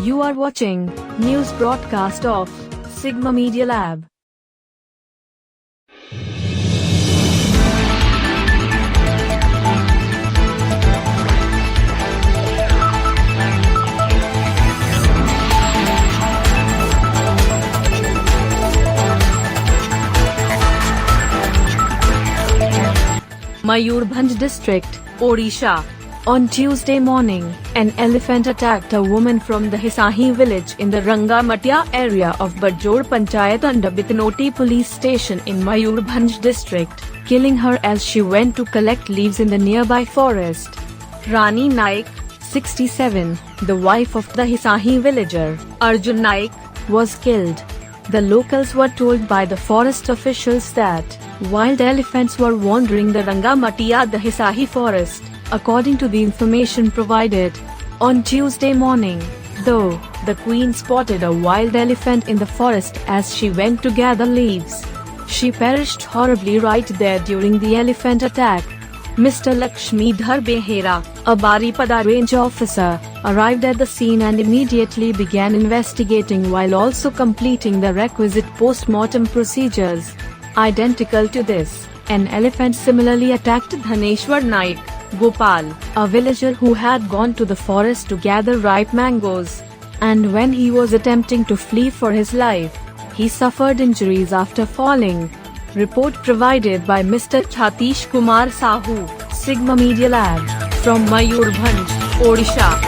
You are watching news broadcast of Sigma Media Lab. Mayurbhanj District, Odisha. On Tuesday morning, an elephant attacked a woman from the Dahisahi village in the Rangamatia area of Badjod panchayat under Betnoti police station in Mayurbhanj District, killing her as she went to collect leaves in the nearby forest. Rani Naik, 67, the wife of the Dahisahi villager, Arjun Naik, was killed. The locals were told by the forest officials that wild elephants were wandering the Rangamatia-Dahisahi forest, according to the information provided. On Tuesday morning, though, the queen spotted a wild elephant in the forest as she went to gather leaves. She perished horribly right there during the elephant attack. Mr. Laxmidhar Behera, a Baripada range officer, arrived at the scene and immediately began investigating while also completing the requisite post-mortem procedures. Identical to this, an elephant similarly attacked Dhaneshwar Naik, Gopal, a villager who had gone to the forest to gather ripe mangoes. And when he was attempting to flee for his life, he suffered injuries after falling. Report provided by Mr. Chhatish Kumar Sahu, Sigma Media Lab, from Mayurbhanj, Odisha.